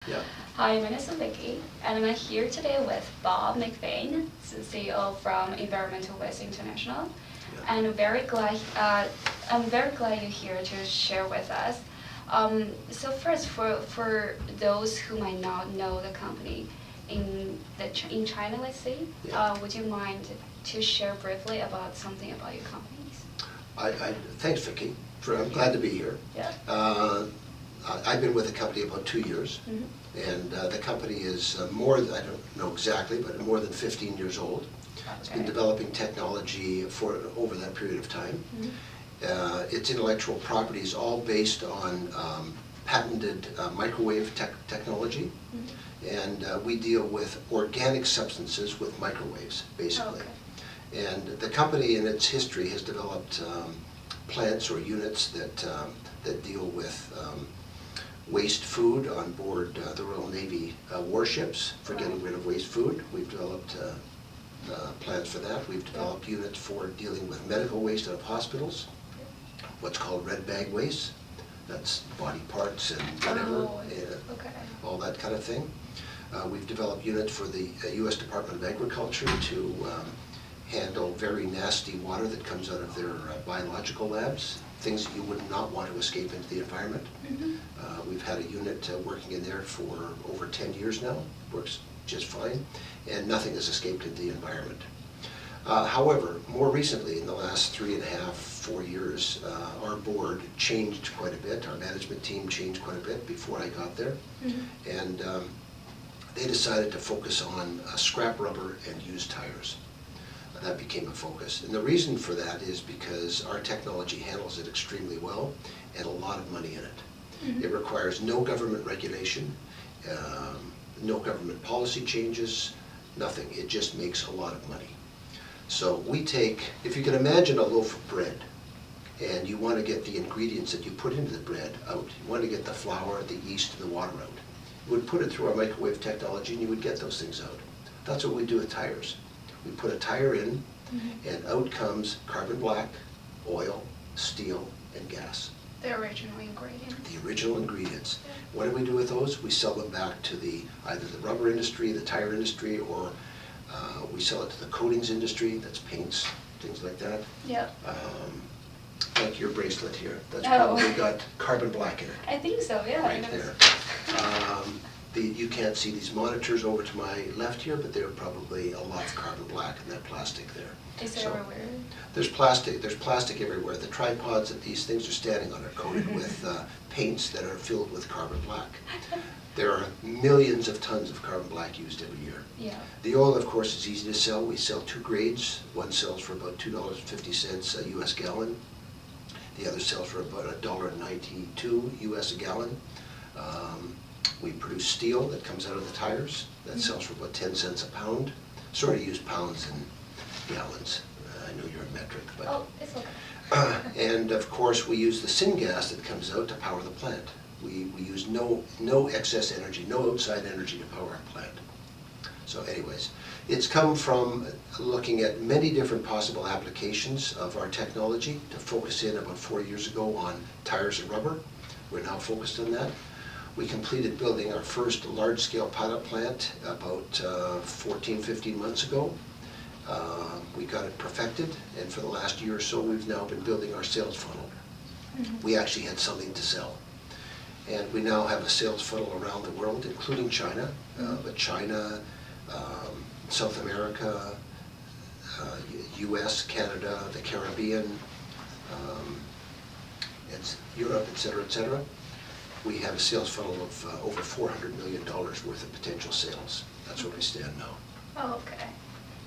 Yeah. Hi, my name is Vicky, and I'm here today with Bob McBain, CEO from Environmental Waste International. Yeah. And I'm very glad you're here to share with us. So first, for those who might not know the company in China, let's say, Yeah. would you mind to share briefly about something about your companies? Thanks, Vicky. I'm glad to be here. Yeah. I've been with the company about 2 years, and the company is I don't know exactly, but more than 15 years old. It's been developing technology over that period of time. Its intellectual property is all based on patented microwave technology, and we deal with organic substances with microwaves, basically. And the company in its history has developed plants or units that deal with waste food on board the Royal Navy warships for getting rid of waste food. We've developed plans for that. We've developed units for dealing with medical waste out of hospitals, what's called red bag waste. That's body parts and whatever, all that kind of thing. We've developed units for the U.S. Department of Agriculture to handle very nasty water that comes out of their biological labs, things that you would not want to escape into the environment. We've had a unit working in there for over 10 years now, works just fine, and nothing has escaped into the environment. However, more recently, in the last 3.5, 4 years, our board changed quite a bit. Our management team changed quite a bit before I got there, and they decided to focus on scrap rubber and used tires. That became a focus. And the reason for that is because our technology handles it extremely well and a lot of money in it. It requires no government regulation, no government policy changes, nothing. It just makes a lot of money. So we take, if you can imagine a loaf of bread and you want to get the ingredients that you put into the bread out, you want to get the flour, the yeast, and the water out, you would put it through our microwave technology and you would get those things out. That's what we do with tires. We put a tire in, and out comes carbon black, oil, steel, and gas. The original ingredients. The original ingredients. What do we do with those? We sell them back to either the rubber industry, the tire industry, or we sell it to the coatings industry, that's paints, things like that. Yeah. Like your bracelet here, that's probably got carbon black in it. I think so, yeah. Right there. You can't see these monitors over to my left here, but they're probably a lot of carbon black in that plastic there. Is it everywhere? There's plastic everywhere. The tripods that these things are standing on are coated with paints that are filled with carbon black. There are millions of tons of carbon black used every year. Yeah. The oil, of course, is easy to sell. We sell 2 grades. One sells for about $2.50 a US gallon. The other sells for about $1.92 US a gallon. We produce steel that comes out of the tires. That sells for about 10 cents a pound. Sort of use pounds and gallons. I know you're a metric, but... Oh, it's okay. And of course, we use the syngas that comes out to power the plant. We use no excess energy, no outside energy to power our plant. So anyways, it's come from looking at many different possible applications of our technology to focus in about 4 years ago on tires and rubber. We're now focused on that. We completed building our first large-scale pilot plant about 14, 15 months ago. We got it perfected, and for the last year or so, we've now been building our sales funnel. We actually had something to sell. And we now have a sales funnel around the world, including China, but China, South America, US, Canada, the Caribbean, Europe, etc., etc. We have a sales funnel of over $400 million worth of potential sales. That's where we stand now. Oh, okay.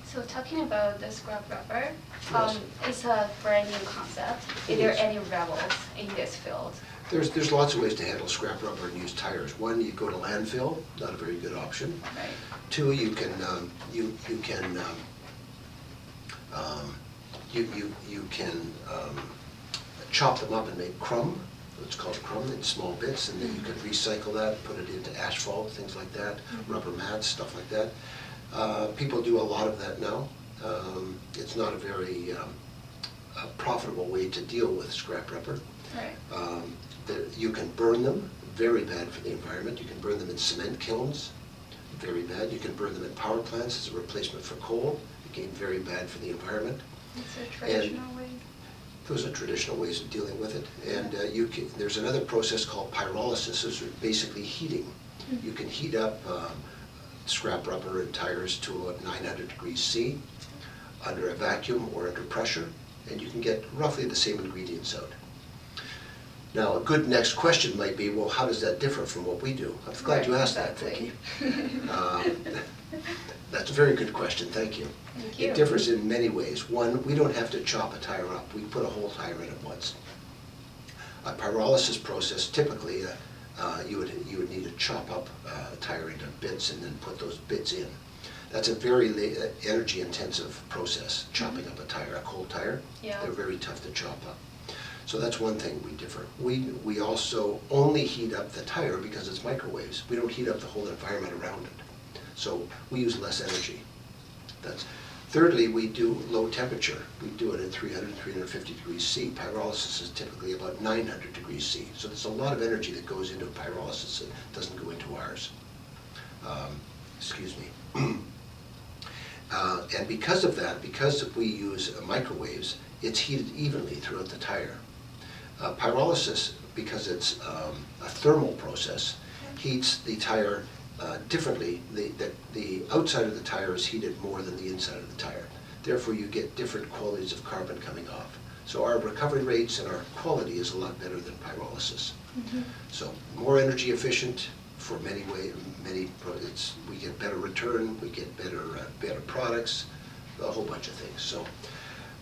So talking about the scrap rubber, Yes. it's a brand new concept. Is there any rebels in this field? There's lots of ways to handle scrap rubber and used tires. One, you go to landfill, not a very good option. Right. Two, you can chop them up and make crumb. It's called crumb in small bits, and then you can recycle that, put it into asphalt, things like that, rubber mats, stuff like that. People do a lot of that now. It's not a very profitable way to deal with scrap rubber. Right. You can burn them. very bad for the environment. You can burn them in cement kilns, very bad. You can burn them in power plants as a replacement for coal, again, very bad for the environment. It's a traditional way. Those are traditional ways of dealing with it. And there's another process called pyrolysis. This is basically heating. You can heat up scrap rubber and tires to about 900 degrees C under a vacuum or under pressure, and you can get roughly the same ingredients out. Now, a good next question might be, well, how does that differ from what we do? I'm glad you asked that, Vicki. That's a very good question, thank you. Thank you. It differs in many ways. One, we don't have to chop a tire up. We put a whole tire in at once. A pyrolysis process, typically, you would need to chop up a tire into bits and then put those bits in. That's a very energy-intensive process, chopping up a tire, a cold tire. Yeah. They're very tough to chop up. So that's one thing we differ. We also only heat up the tire because it's microwaves. We don't heat up the whole environment around it. So we use less energy. Thirdly, we do low temperature. We do it at 300, 350 degrees C. Pyrolysis is typically about 900 degrees C. So there's a lot of energy that goes into pyrolysis that doesn't go into ours. Excuse me. And because of that, because we use microwaves, it's heated evenly throughout the tire. Pyrolysis, because it's a thermal process, heats the tire differently. The outside of the tire is heated more than the inside of the tire. Therefore, you get different qualities of carbon coming off. So our recovery rates and our quality is a lot better than pyrolysis. So more energy efficient for many ways. We get better return. We get better products. A whole bunch of things. So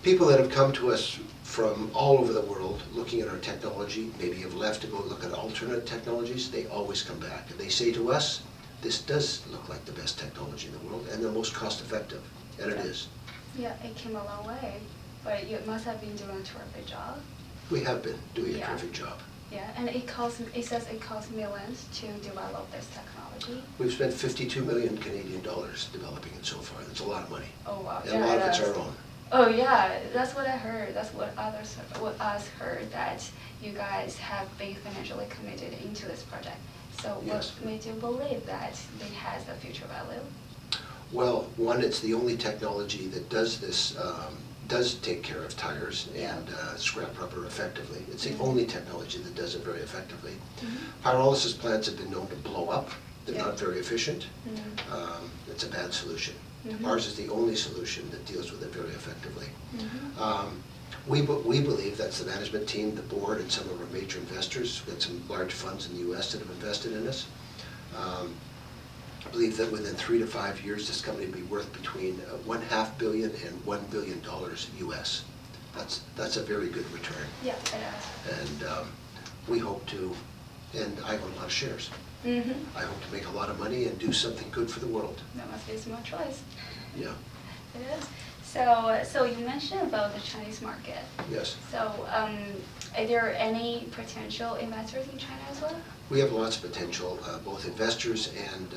people that have come to us from all over the world looking at our technology, maybe have left to go look at alternate technologies, they always come back and they say to us, this does look like the best technology in the world and the most cost effective, and it is. Yeah, it came a long way, but you must have been doing a terrific job. We have been doing a terrific job. Yeah, and it says it costs millions to develop this technology. We've spent 52 million Canadian dollars developing it so far. That's a lot of money. Oh wow. And a lot of it's our own. Oh yeah, that's what I heard. That's what us heard, that you guys have been financially committed into this project. So Yes. What made you believe that it has a future value? Well, one, it's the only technology that does this, does take care of tires and scrap rubber effectively. It's the only technology that does it very effectively. Pyrolysis plants have been known to blow up. They're not very efficient. It's a bad solution. Ours is the only solution that deals with it very effectively. We believe, that's the management team, the board, and some of our major investors. We've got some large funds in the U.S. that have invested in us. I believe that within 3 to 5 years, this company will be worth between $500 million and $1 billion US. That's a very good return. Yeah, it is. And we hope to, and I own a lot of shares. I hope to make a lot of money and do something good for the world. That must be a smart choice. Yeah. It is. So you mentioned about the Chinese market. Yes. So are there any potential investors in China as well? We have lots of potential, both investors and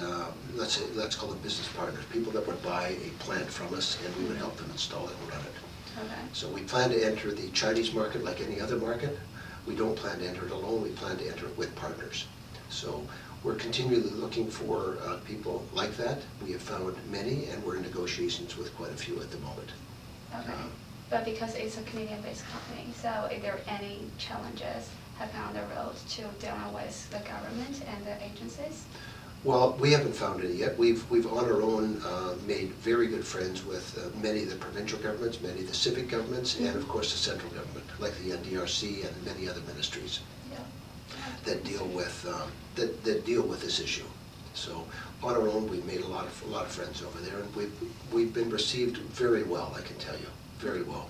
let's call them business partners, people that would buy a plant from us and we would help them install it and run it. Okay. So we plan to enter the Chinese market like any other market. We don't plan to enter it alone, we plan to enter it with partners. So we're continually looking for people like that. We have found many and we're in negotiations with quite a few at the moment. Okay. But because it's a Canadian-based company, so are there any challenges have on the road to dealing with the government and the agencies? Well, we haven't found any yet. We've on our own made very good friends with many of the provincial governments, many of the civic governments, and of course the central government, like the NDRC and many other ministries that deal with that deal with this issue. So on our own, we've made a lot of friends over there, and we've been received very well. I can tell you, very well.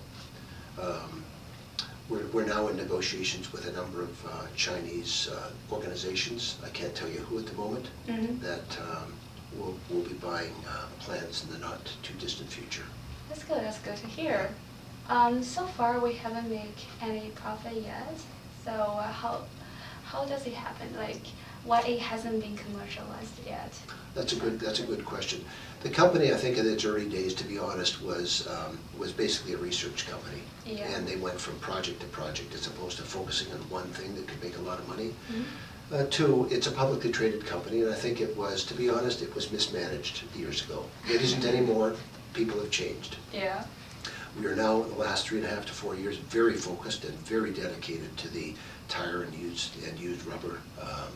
We're now in negotiations with a number of Chinese organizations. I can't tell you who at the moment, that will be buying plants in the not too distant future. That's good. That's good to hear. So far, we haven't made any profit yet. So how does it happen? Like, why it hasn't been commercialized yet? That's a good question. The company, I think in its early days, to be honest, was basically a research company. Yeah. And they went from project to project as opposed to focusing on one thing that could make a lot of money. Two, it's a publicly traded company, and I think it was, to be honest, it was mismanaged years ago. It isn't anymore. People have changed. Yeah. We are now, in the last 3.5 to 4 years, very focused and very dedicated to the tire and used rubber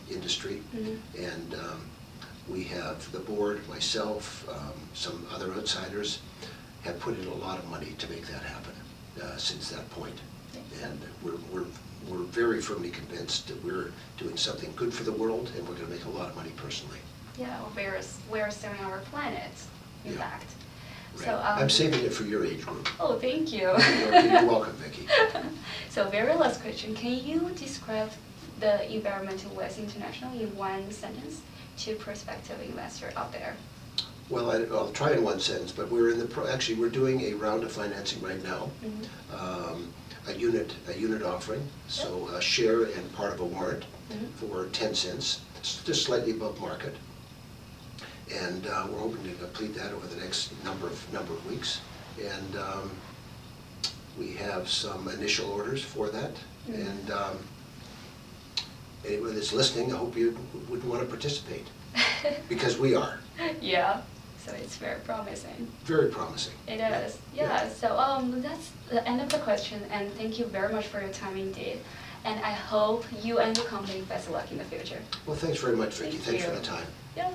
industry. Mm-hmm. And we have the board, myself, some other outsiders, have put in a lot of money to make that happen since that point. And we're very firmly convinced that we're doing something good for the world, and we're going to make a lot of money personally. Yeah, we're saving our planet, in Yeah. fact. Right. So, I'm saving it for your age group. Oh, thank you. You're welcome, Vicki. So, very last question. Can you describe the Environmental West International in one sentence to prospective investor out there? Well, I'll try in one sentence, but we're in the actually we're doing a round of financing right now. Mm-hmm. A unit offering, so a share and part of a warrant Mm-hmm. for 10 cents, just slightly above market. And we're hoping to complete that over the next number of weeks. And we have some initial orders for that. Mm-hmm. And anyone that's listening, I hope you would want to participate, because we are. Yeah. So it's very promising. Very promising. It is. Yeah. So that's the end of the question, and thank you very much for your time indeed. And I hope you and your company best of luck in the future. Well, thanks very much, Vicki. Thank Thanks for you. the time. Yeah.